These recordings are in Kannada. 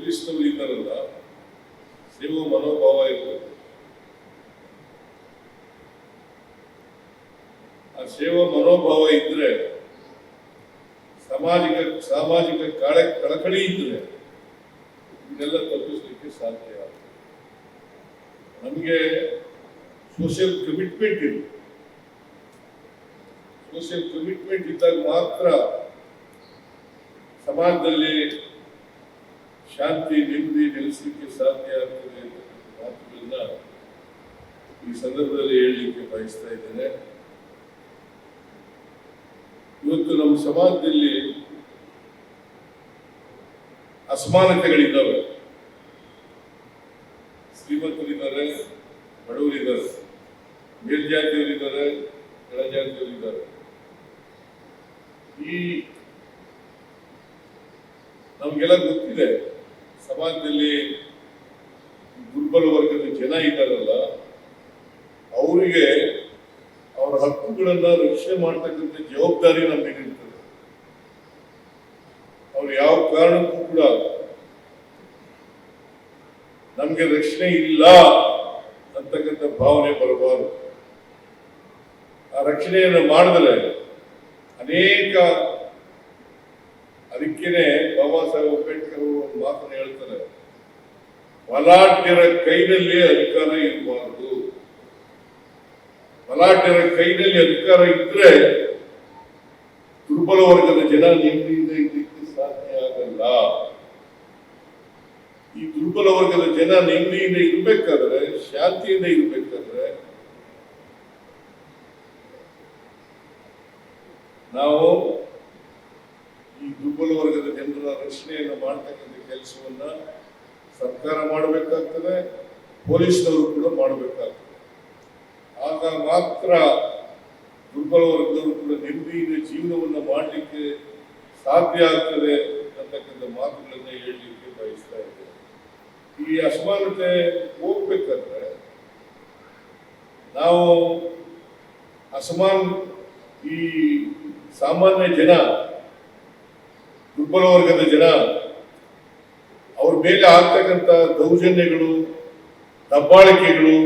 ಪೊಲೀಸ್ನವರು ಇದ್ದಾರಲ್ಲ, ಸೇವಾ ಮನೋಭಾವ ಇರಬೇಕು. ಆ ಸೇವಾ ಮನೋಭಾವ ಇದ್ರೆ, ಸಾಮಾಜಿಕ ಕಳಕಳಿ ಇದ್ರೆ ಇದೆಲ್ಲ ತಪ್ಪಿಸಲಿಕ್ಕೆ ಸಾಧ್ಯ. ನಮಗೆ ಸೋಷಿಯಲ್ ಕಮಿಟ್ಮೆಂಟ್ ಇದೆ. ಸೋಷಿಯಲ್ ಕಮಿಟ್ಮೆಂಟ್ ಇದ್ದಾಗ ಮಾತ್ರ ಸಮಾಜದಲ್ಲಿ ಶಾಂತಿ ನೆಮ್ಮದಿ ನೆಲೆಸಲಿಕ್ಕೆ ಸಾಧ್ಯ ಆಗ್ತದೆ ಅಂತ ಮಾತುಗಳನ್ನ ಈ ಸಂದರ್ಭದಲ್ಲಿ ಹೇಳಲಿಕ್ಕೆ ಬಯಸ್ತಾ ಇದ್ದೇನೆ. ಇವತ್ತು ನಮ್ಮ ಸಮಾಜದಲ್ಲಿ ಅಸಮಾನತೆಗಳಿದ್ದಾವೆ. ಶ್ರೀಮಂತರಿದ್ದಾರೆ, ಬಡವರಿದ್ದಾರೆ, ಮೇಲ್ಜಾತಿಯವರಿದ್ದಾರೆ, ಕೆಳಜಾತಿಯವರಿದ್ದಾರೆ. ಈ ನಮಗೆಲ್ಲ ಗೊತ್ತಿದೆ, ಸಮಾಜದಲ್ಲಿ ದುರ್ಬಲ ವರ್ಗದ ಜನ ಇದ್ದಾರಲ್ಲ, ಅವರಿಗೆ ಅವರ ಹಕ್ಕುಗಳನ್ನ ರಕ್ಷಣೆ ಮಾಡ್ತಕ್ಕಂಥ ಜವಾಬ್ದಾರಿ ನಮಗಿರ್ತದೆ. ಅವ್ರು ಯಾವ ಕಾರಣಕ್ಕೂ ಕೂಡ ನಮ್ಗೆ ರಕ್ಷಣೆ ಇಲ್ಲ ಅಂತಕ್ಕಂಥ ಭಾವನೆ ಬರಬಾರದು. ಆ ರಕ್ಷಣೆಯನ್ನು ಮಾಡಿದ್ರೆ ಅನೇಕ, ಅದಕ್ಕೇನೆ ಬಾಬಾ ಸಾಹೇಬ್ ಅಂಬೇಡ್ಕರ್ ಒಂದು ಮಾತನ್ನು ಹೇಳ್ತಾರೆ, ಬಲಾಢ್ಯರ ಕೈನಲ್ಲಿ ಅಧಿಕಾರ ಇರಬಾರದು. ಬಲಾಢ್ಯರ ಕೈನಲ್ಲಿ ಅಧಿಕಾರ ಇದ್ರೆ ದುರ್ಬಲ ವರ್ಗದ ಜನ ನೆಮ್ಮದಿಯಿಂದ ಇರಲಿಕ್ಕೆ ಸಾಧ್ಯ ಆಗಲ್ಲ. ಈ ದುರ್ಬಲ ವರ್ಗದ ಜನ ನೆಮ್ಮದಿಯಿಂದ ಇರಬೇಕಾದ್ರೆ, ಶಾಂತಿಯಿಂದ ಇರಬೇಕಾದ್ರೆ ನಾವು ಈ ದುರ್ಬಲ ವರ್ಗದ ಜನರ ರಕ್ಷಣೆಯನ್ನು ಮಾಡತಕ್ಕಂಥ ಕೆಲಸವನ್ನ ಸರ್ಕಾರ ಮಾಡಬೇಕಾಗ್ತದೆ, ಪೊಲೀಸ್ನವರು ಕೂಡ ಮಾಡಬೇಕಾಗ್ತದೆ. ಆಗ ಮಾತ್ರ ದುರ್ಬಲ ವರ್ಗದವರು ಕೂಡ ನೆಮ್ಮದಿಯಿಂದ ಜೀವನವನ್ನು ಮಾಡಲಿಕ್ಕೆ ಸಾಧ್ಯ ಆಗ್ತದೆ ಅಂತಕ್ಕಂಥ ಮಾತುಗಳನ್ನ ಹೇಳಲಿಕ್ಕೆ ಬಯಸ್ತಾ ಇದ್ದೇನೆ. ಈ ಅಸಮಾನತೆ ಹೋಗ್ಬೇಕಾದ್ರೆ ನಾವು ಈ ಸಾಮಾನ್ಯ ಜನ, ದುರ್ಬಲ ವರ್ಗದ ಜನ, ಅವ್ರ ಮೇಲೆ ಆಗ್ತಕ್ಕಂಥ ದೌರ್ಜನ್ಯಗಳು, ದಬ್ಬಾಳಿಕೆಗಳು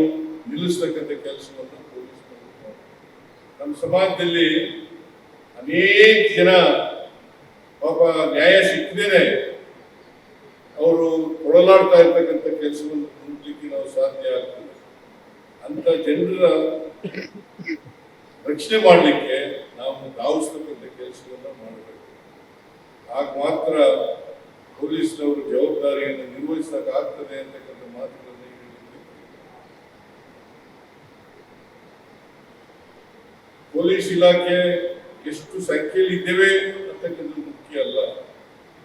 ನಿಲ್ಲಿಸ್ತಕ್ಕಂಥ ಕೆಲಸವನ್ನು ಪೊಲೀಸರು ಮಾಡ್ತಾರೆ. ನಮ್ಮ ಸಮಾಜದಲ್ಲಿ ಅನೇಕ ಜನ ಪಾಪ ನ್ಯಾಯ ಸಿಕ್ಕದೇನೆ ಅವರು ಕೊಡಲಾಡ್ತಾ ಇರ್ತಕ್ಕಂಥ ಕೆಲಸವನ್ನು ನೋಡ್ಲಿಕ್ಕೆ ನಾವು ಸಾಧ್ಯ ಆಗ್ತದೆ. ಅಂತ ಜನರ ರಕ್ಷಣೆ ಮಾಡಲಿಕ್ಕೆ ನಾವು ಧಾವಿಸ್ತಕ್ಕಂಥ ಕೆಲಸವನ್ನ ಮಾಡಬೇಕು. ಆಗ ಮಾತ್ರ ಪೊಲೀಸ್ನವರು ಜವಾಬ್ದಾರಿಯನ್ನು ನಿರ್ವಹಿಸಕ್ಕಾಗ್ತದೆ ಅಂತಕ್ಕಂಥ ಮಾತುಗಳನ್ನು ಹೇಳಿದ್ವಿ. ಪೊಲೀಸ್ ಇಲಾಖೆ ಎಷ್ಟು ಸಂಖ್ಯೆಯಲ್ಲಿ ಇದ್ದೇವೆ ಅಂತಕ್ಕಂಥದ್ದು ಮುಖ್ಯ ಅಲ್ಲ,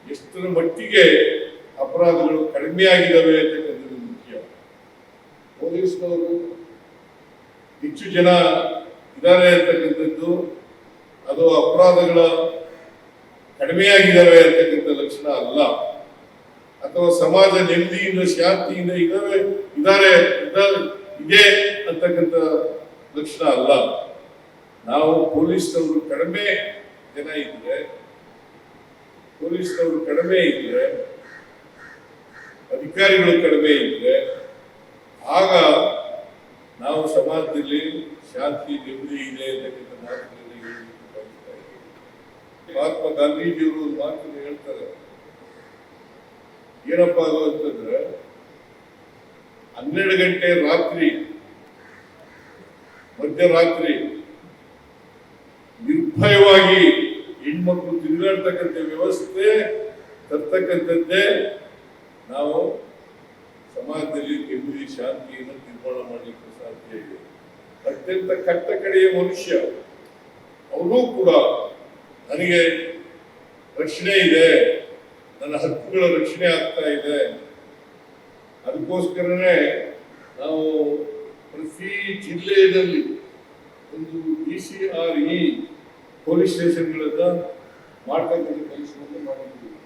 ಎಷ್ಟರ ಮಟ್ಟಿಗೆ ಅಪರಾಧಗಳು ಕಡಿಮೆ ಆಗಿದ್ದಾವೆ ಅಂತಕ್ಕಂಥದ್ದು ಮುಖ್ಯ. ಪೊಲೀಸ್ನವರು ಹೆಚ್ಚು ಜನ ಇದ್ದಾರೆ ಅಂತಕ್ಕಂಥದ್ದು ಅದು ಅಪರಾಧಗಳ ಕಡಿಮೆಯಾಗಿದ್ದಾವೆ ಅಂತಕ್ಕಂಥ ಲಕ್ಷಣ ಅಲ್ಲ, ಅಥವಾ ಸಮಾಜ ನೆಮ್ಮದಿಯಿಂದ ಶಾಂತಿಯಿಂದ ಇದೆ ಅಂತಕ್ಕಂಥ ಲಕ್ಷಣ ಅಲ್ಲ. ನಾವು ಪೊಲೀಸ್ನವರು ಕಡಿಮೆ ಜನ ಇದ್ರೆ, ಪೊಲೀಸ್ನವರು ಕಡಿಮೆ ಇದ್ರೆ, ಅಧಿಕಾರಿಗಳು ಕಡಿಮೆ ಇದ್ರೆ, ಆಗ ನಾವು ಸಮಾಜದಲ್ಲಿ ಶಾಂತಿ ನೆಮ್ಮದಿ ಇದೆ ಅಂತಕ್ಕಂಥ ಮಾತುಗಳಲ್ಲಿ ಹೇಳಲಿಕ್ಕೆ ಬಯಸ್ತಾ ಇದ್ದೀವಿ. ಮಹಾತ್ಮ ಗಾಂಧೀಜಿಯವರು ಒಂದು ಮಾತನ್ನು ಹೇಳ್ತಾರೆ, ಏನಪ್ಪಾ ಅದು ಅಂತಂದ್ರೆ, 12 ಗಂಟೆ ರಾತ್ರಿ, ಮಧ್ಯರಾತ್ರಿ ನಿರ್ಭಯವಾಗಿ ಹೆಣ್ಮಕ್ಳು ತಿರುಗಾಡ್ತಕ್ಕಂಥ ವ್ಯವಸ್ಥೆ ತರ್ತಕ್ಕಂಥದ್ದೇ ನಾವು ಸಮಾಜದಲ್ಲಿ ನೆಮ್ಮದಿ ಶಾಂತಿಯನ್ನು ನಿರ್ಮಾಣ ಮಾಡಲಿಕ್ಕೆ ಸಾಧ್ಯ ಇದೆ. ಅತ್ಯಂತ ಕಟ್ಟ ಕಡೆಯ ಮನುಷ್ಯ ಅವರೂ ಕೂಡ ನನಗೆ ರಕ್ಷಣೆ ಇದೆ, ನನ್ನ ಹಕ್ಕುಗಳ ರಕ್ಷಣೆ ಆಗ್ತಾ ಇದೆ, ಅದಕ್ಕೋಸ್ಕರನೇ ನಾವು ಪ್ರತಿ ಜಿಲ್ಲೆಯಲ್ಲಿ ಒಂದು DCRE ಪೊಲೀಸ್ ಸ್ಟೇಷನ್ಗಳನ್ನ ಮಾಡ್ತಕ್ಕಂಥ ಕೆಲಸವನ್ನು ಮಾಡಿದ್ದೀವಿ.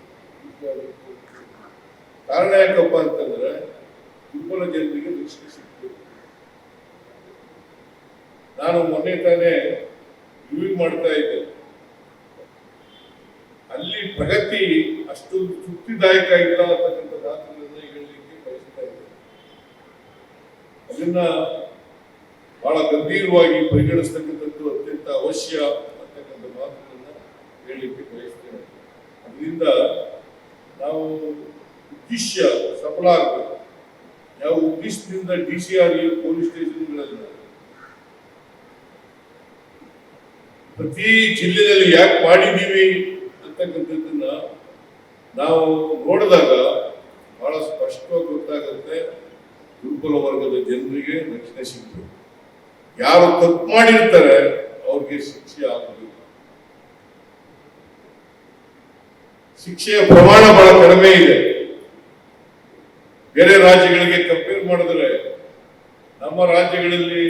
ಕಾರಣ ಯಾಕಪ್ಪ ಅಂತಂದ್ರೆ ದುರ್ಬಲ ಜನರಿಗೆ ರಕ್ಷಣೆ ಸಿಗ್ತದೆ. ನಾನು ಮೊನ್ನೆ ತಾನೇ ರಿವ್ಯೂ ಮಾಡ್ತಾ ಇದ್ದೆ, ಅಲ್ಲಿ ಪ್ರಗತಿ ಅಷ್ಟು ತೃಪ್ತಿದಾಯಕ ಇಲ್ಲ ಅಂತಕ್ಕಂಥ ಇದನ್ನ ಬಹಳ ಗಂಭೀರವಾಗಿ ಪರಿಗಣಿಸ್ತಕ್ಕಂಥದ್ದು ಅತ್ಯಂತ ಅವಶ್ಯ ಅಂತಕ್ಕಂಥ ಮಾತುಗಳನ್ನ ಹೇಳಲಿಕ್ಕೆ ಬಯಸ್ತೇನೆ. ಅದರಿಂದ ನಾವು ಉದ್ದೇಶ ಸಫಲ ಆಗಬೇಕು. ಯಾವ ಉದ್ದೇಶದಿಂದ DCR ಪೊಲೀಸ್ ಸ್ಟೇಷನ್ಗಳಲ್ಲಿ ಪ್ರತಿ ಜಿಲ್ಲೆಯಲ್ಲಿ ಯಾಕೆ ಮಾಡಿದ್ದೀವಿ ಅಂತಕ್ಕಂಥದ್ದನ್ನ ನಾವು ನೋಡಿದಾಗ ಬಹಳ ಸ್ಪಷ್ಟವಾಗಿ ಗೊತ್ತಾಗುತ್ತೆ. ದುರ್ಬಲ ವರ್ಗದ ಜನರಿಗೆ ರಕ್ಷಣೆ ಸಿಗಬೇಕು. ಯಾರು ತಪ್ಪು ಮಾಡಿರ್ತಾರೆ ಅವ್ರಿಗೆ ಶಿಕ್ಷೆ ಆಗಬೇಕು. ಶಿಕ್ಷೆಯ ಪ್ರಮಾಣ ಬಹಳ ಕಡಿಮೆ ಇದೆ. ಬೇರೆ ರಾಜ್ಯಗಳಿಗೆ ಕಂಪೇರ್ ಮಾಡಿದ್ರೆ ನಮ್ಮ ರಾಜ್ಯದಲ್ಲಿ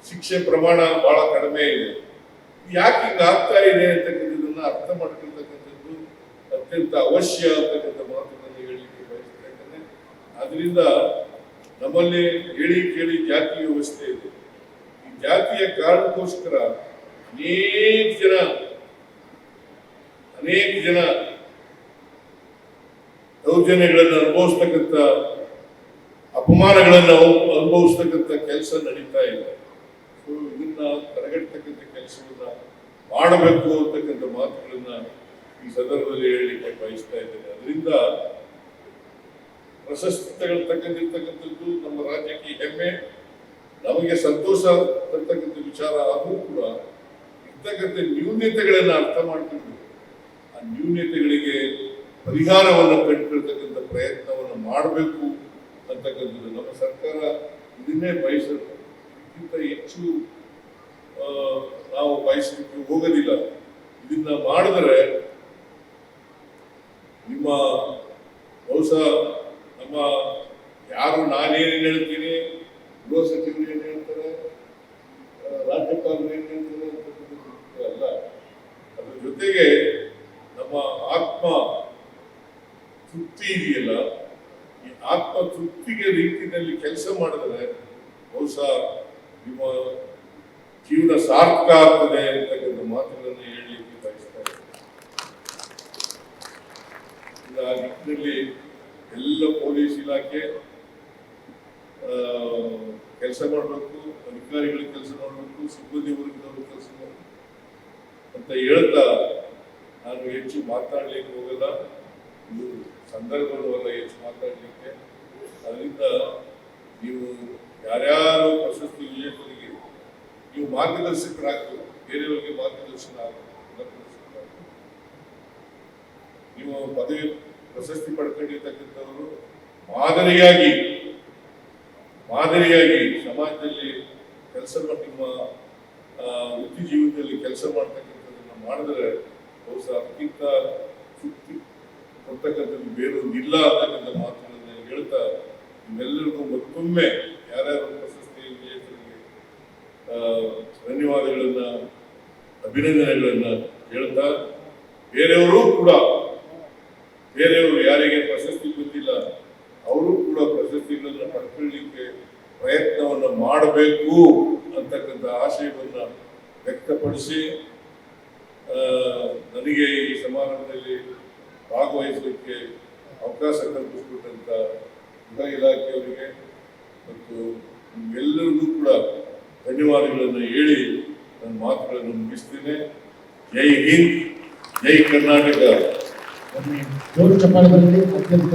ಶಿಕ್ಷೆ ಪ್ರಮಾಣ ಬಹಳ ಕಡಿಮೆ ಇದೆ. ಯಾಕೆ ಹಿಂಗ ಆಗ್ತಾ ಇದೆ ಅಂತಕ್ಕಂಥದ್ದನ್ನ ಅರ್ಥ ಮಾಡ್ಕೊಳ್ತಕ್ಕಂಥದ್ದು ಅತ್ಯಂತ ಅವಶ್ಯ ಅಂತಕ್ಕಂಥ ಮಾತುಗಳನ್ನು ಹೇಳಲಿಕ್ಕೆ ಬಯಸ್ತೇನೆ. ಆದ್ರಿಂದ ನಮ್ಮಲ್ಲಿ ಹೇಳಿ ಕೇಳಿ ಜಾತಿ ವ್ಯವಸ್ಥೆ ಇದೆ. ಈ ಜಾತಿಯ ಕಾರಣಕ್ಕೋಸ್ಕರ ಅನೇಕ ಜನ ದೌರ್ಜನ್ಯಗಳನ್ನು ಅನುಭವಿಸ್ತಕ್ಕಂಥ, ಅಪಮಾನಗಳನ್ನು ಅನುಭವಿಸ್ತಕ್ಕಂಥ ಕೆಲಸ ನಡೀತಾ ಇದೆ. ಸೊ ಇದನ್ನ ತಡೆಗಟ್ಟತಕ್ಕಂಥ ಕೆಲಸವನ್ನ ಮಾಡಬೇಕು ಅಂತಕ್ಕಂಥ ಮಾತುಗಳನ್ನ ಈ ಸಂದರ್ಭದಲ್ಲಿ ಹೇಳಲಿಕ್ಕೆ ಬಯಸ್ತಾ ಇದ್ದೇನೆ. ಅದರಿಂದ ಪ್ರಶಸ್ತಿ ತಗೊಳ್ತಕ್ಕಂಥದ್ದು ನಮ್ಮ ರಾಜ್ಯಕ್ಕೆ ಹೆಮ್ಮೆ, ನಮಗೆ ಸಂತೋಷ ತರ್ತಕ್ಕಂಥ ವಿಚಾರ. ಆದರೂ ಕೂಡ ಇರ್ತಕ್ಕಂಥ ನ್ಯೂನ್ಯತೆಗಳನ್ನ ಅರ್ಥ ಮಾಡ್ಕೊಂಡು ಆ ನ್ಯೂನ್ಯತೆಗಳಿಗೆ ಪರಿಹಾರವನ್ನು ಕಂಡುಕೊಳ್ತಕ್ಕಂಥ ಪ್ರಯತ್ನವನ್ನು ಮಾಡಬೇಕು ಅಂತಕ್ಕಂಥದ್ದು ನಮ್ಮ ಸರ್ಕಾರ ಇದನ್ನೇ ಬಯಸುತ್ತೆ. ಇದಕ್ಕಿಂತ ಹೆಚ್ಚು ನಾವು ಬಯಸಲಿಕ್ಕೆ ಹೋಗೋದಿಲ್ಲ. ಇದನ್ನ ಮಾಡಿದ್ರೆ ನಿಮ್ಮ ಬಹುಶಃ ನಮ್ಮ ಯಾರು ನಾನೇನು ಹೇಳ್ತೀನಿ, ಗೃಹ ಸಚಿವರು ಏನು ಹೇಳ್ತಾರೆ, ರಾಜ್ಯಪಾಲರು ಏನು ಹೇಳ್ತಾರೆ ಅಂತಕ್ಕಂಥದ್ದು ಅಲ್ಲ. ಅದ್ರ ಜೊತೆಗೆ ನಮ್ಮ ಆತ್ಮ ತೃಪ್ತಿ ಇದೆಯಲ್ಲ, ಈ ಆತ್ಮ ತೃಪ್ತಿಗೆ ರೀತಿಯಲ್ಲಿ ಕೆಲಸ ಮಾಡಿದ್ರೆ ಬಹುಶಃಹ ನಿಮ್ಮ ಜೀವನ ಸಾರ್ಥಕ ಆಗ್ತದೆ ಅಂತಕ್ಕಂಥ ಮಾತುಗಳನ್ನು ಹೇಳಲಿಕ್ಕೆ ಬಯಸ್ತಾ ಇದ್ದೀನಿ. ಆ ನಿಟ್ಟಿನಲ್ಲಿ ಎಲ್ಲ ಪೊಲೀಸ್ ಇಲಾಖೆ ಕೆಲಸ ಮಾಡಬೇಕು, ಅಧಿಕಾರಿಗಳಿಗೆ ಕೆಲಸ ಮಾಡಬೇಕು, ಸಿಬ್ಬಂದಿ ವರ್ಗದವರು ಕೆಲಸ ಮಾಡಬೇಕು ಅಂತ ಹೇಳ್ತಾ ನಾನು ಹೆಚ್ಚು ಮಾತಾಡ್ಲಿಕ್ಕೆ ಹೋಗಲ್ಲ. ಇದು ಸಂದರ್ಭವಲ್ಲ ಹೆಚ್ಚು ಮಾತಾಡಲಿಕ್ಕೆ. ಅದರಿಂದ ನೀವು ಯಾರ್ಯಾರು ಪ್ರಶಸ್ತಿ ವಿಜೇತರಿಗೆ ನೀವು ಮಾರ್ಗದರ್ಶಕರಾಗಬೇಕು, ಬೇರೆಯವರಿಗೆ ಮಾರ್ಗದರ್ಶನ ಆಗಬೇಕು. ನೀವು ಪದವಿ ಪ್ರಶಸ್ತಿ ಪಡ್ಕೊಂಡಿರ್ತಕ್ಕಂಥವರು ಮಾದರಿಯಾಗಿ ಸಮಾಜದಲ್ಲಿ ಕೆಲಸ ನಿಮ್ಮ ವೃತ್ತಿ ಜೀವನದಲ್ಲಿ ಕೆಲಸ ಮಾಡ್ತಕ್ಕಂಥದ್ದನ್ನ ಮಾಡಿದ್ರೆ ಬಹುಶಃ ಅದಕ್ಕಿಂತ ತೃಪ್ತಿ ಕೊಡ್ತಕ್ಕಂಥದ್ದು ಬೇರೊಂದಿಲ್ಲ ಅಂತಕ್ಕಂಥ ಮಾತುಗಳನ್ನು ಹೇಳ್ತಾ ನಿಮ್ಮೆಲ್ಲರಿಗೂ ಮತ್ತೊಮ್ಮೆ ಯಾರ್ಯಾರು ಪ್ರಶಸ್ತಿ ವಿಜೇತರಿಗೆ ಧನ್ಯವಾದಗಳನ್ನ, ಅಭಿನಂದನೆಗಳನ್ನ ಹೇಳ್ತಾ ಬೇರೆಯವರು ಯಾರಿಗೆ ಪ್ರಶಸ್ತಿ ಬಂದಿಲ್ಲ ಅವರು ಕೂಡ ಪ್ರಶಸ್ತಿಗಳನ್ನ ಪಡ್ಕೊಳ್ಳಿಕ್ಕೆ ಪ್ರಯತ್ನವನ್ನು ಮಾಡಬೇಕು ಅಂತಕ್ಕಂಥ ಆಶಯವನ್ನ ವ್ಯಕ್ತಪಡಿಸಿ ನನಗೆ ಈ ಸಮಾರಂಭದಲ್ಲಿ ಭಾಗವಹಿಸಲಿಕ್ಕೆ ಅವಕಾಶ ಕಲ್ಪಿಸಿಕೊಟ್ಟಂತ ಗೃಹ ಇಲಾಖೆಯವರಿಗೆ ಮತ್ತು ಎಲ್ಲರಿಗೂ ಕೂಡ ಧನ್ಯವಾದಗಳನ್ನು ಹೇಳಿ ನನ್ನ ಮಾತುಗಳನ್ನು ಮುಗಿಸ್ತೇನೆ. ಜೈ ಹಿಂದ್, ಜೈ ಕರ್ನಾಟಕ. ಜೋರು ಚಪ್ಪಾಳೆ ಬರಲಿ. ಅತ್ಯಂತ